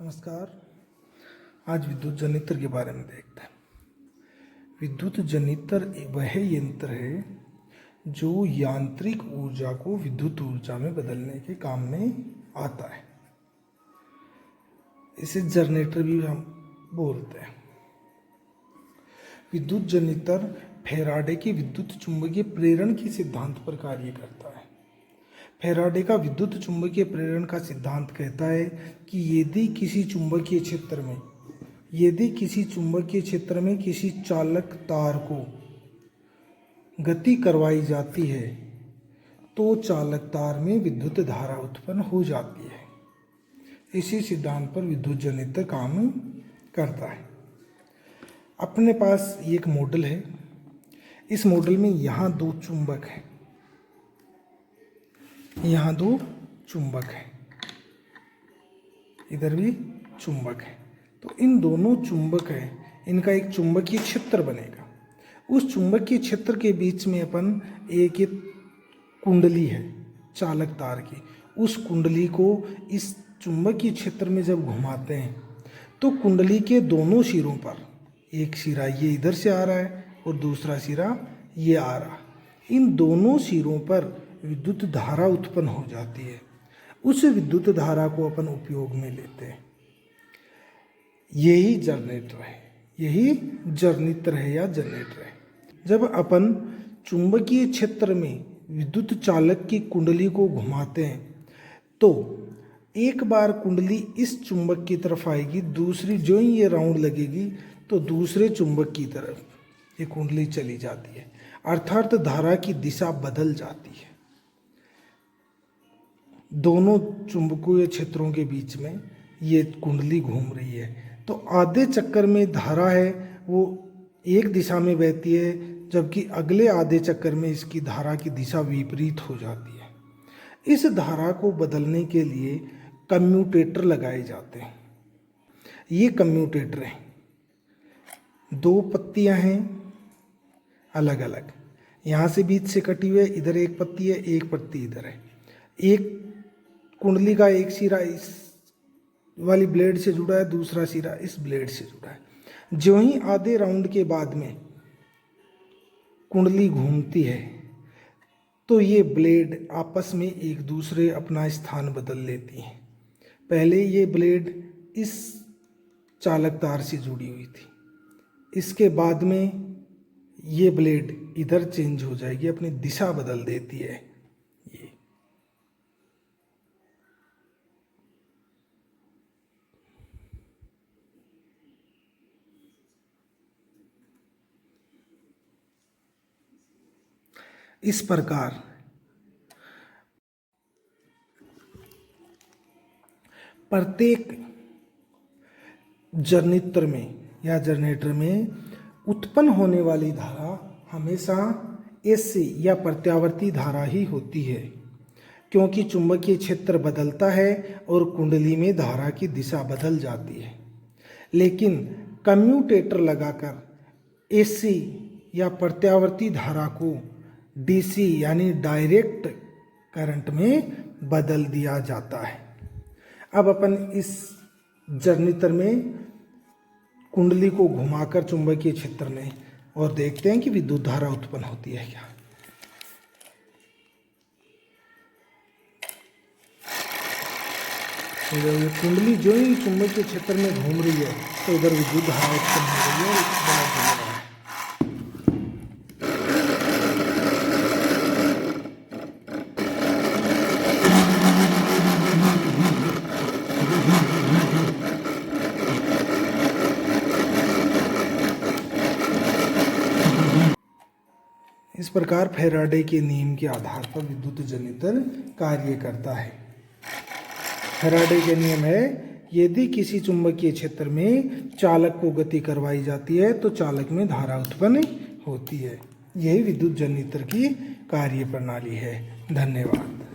नमस्कार। आज विद्युत जनित्र के बारे में देखते हैं। विद्युत जनित्र वह यंत्र है जो यांत्रिक ऊर्जा को विद्युत ऊर्जा में बदलने के काम में आता है। इसे जनरेटर भी हम बोलते हैं। विद्युत जनित्र फैराडे के विद्युत चुंबकीय प्रेरण के सिद्धांत पर कार्य करता है। फैराडे का विद्युत चुंबकीय प्रेरण का सिद्धांत कहता है कि यदि किसी चुंबकीय क्षेत्र में किसी चालक तार को गति करवाई जाती है तो चालक तार में विद्युत धारा उत्पन्न हो जाती है। इसी सिद्धांत पर विद्युत जनित्र काम करता है। अपने पास एक मॉडल है। इस मॉडल में यहाँ दो चुंबक हैं, यहाँ दो चुंबक हैं, इधर भी चुंबक है। तो इन दोनों चुंबक हैं, इनका एक चुंबकीय क्षेत्र बनेगा। उस चुंबकीय क्षेत्र के बीच में अपन एक कुंडली है चालक तार की। उस कुंडली को इस चुंबकीय क्षेत्र में जब घुमाते हैं तो कुंडली के दोनों सिरों पर, एक सिरा ये इधर से आ रहा है और दूसरा सिरा ये आ रहा, इन दोनों सिरों पर विद्युत धारा उत्पन्न हो जाती है। उस विद्युत धारा को अपन उपयोग में लेते हैं। यही जनरेटर है, यही जनित्र है या जनरेटर है। जब अपन चुंबकीय क्षेत्र में विद्युत चालक की कुंडली को घुमाते हैं तो एक बार कुंडली इस चुंबक की तरफ आएगी, दूसरी जो ही ये राउंड लगेगी तो दूसरे चुंबक की तरफ ये कुंडली चली जाती है, अर्थात धारा की दिशा बदल जाती है। दोनों चुंबकीय क्षेत्रों के बीच में ये कुंडली घूम रही है, तो आधे चक्कर में धारा है वो एक दिशा में बहती है, जबकि अगले आधे चक्कर में इसकी धारा की दिशा विपरीत हो जाती है। इस धारा को बदलने के लिए कम्यूटेटर लगाए जाते हैं। ये कम्यूटेटर हैं, दो पत्तियां हैं अलग अलग, यहाँ से बीच से कटी हुई है, इधर एक पत्ती है, एक पत्ती इधर है। एक कुंडली का एक सिरा इस वाली ब्लेड से जुड़ा है, दूसरा सिरा इस ब्लेड से जुड़ा है। जो ही आधे राउंड के बाद में कुंडली घूमती है तो ये ब्लेड आपस में एक दूसरे अपना स्थान बदल लेती हैं। पहले ये ब्लेड इस चालक तार से जुड़ी हुई थी, इसके बाद में ये ब्लेड इधर चेंज हो जाएगी, अपनी दिशा बदल देती है। ये इस प्रकार प्रत्येक जनित्र में या जनरेटर में उत्पन्न होने वाली धारा हमेशा एसी या प्रत्यावर्ती धारा ही होती है, क्योंकि चुंबकीय क्षेत्र बदलता है और कुंडली में धारा की दिशा बदल जाती है। लेकिन कम्यूटेटर लगाकर एसी या प्रत्यावर्ती धारा को डीसी यानी डायरेक्ट करंट में बदल दिया जाता है। अब अपन इस जनित्र में कुंडली को घुमाकर चुंबकीय क्षेत्र में और देखते हैं कि विद्युत धारा उत्पन्न होती है क्या। तो ये कुंडली जो ही चुंबकीय क्षेत्र में घूम रही है तो उधर विद्युत धारा उत्पन्न हो रही है। इस प्रकार फैराडे के नियम के आधार पर विद्युत जनित्र कार्य करता है। फैराडे के नियम है, यदि किसी चुंबकीय क्षेत्र में चालक को गति करवाई जाती है तो चालक में धारा उत्पन्न होती है। यही विद्युत जनित्र की कार्य प्रणाली है। धन्यवाद।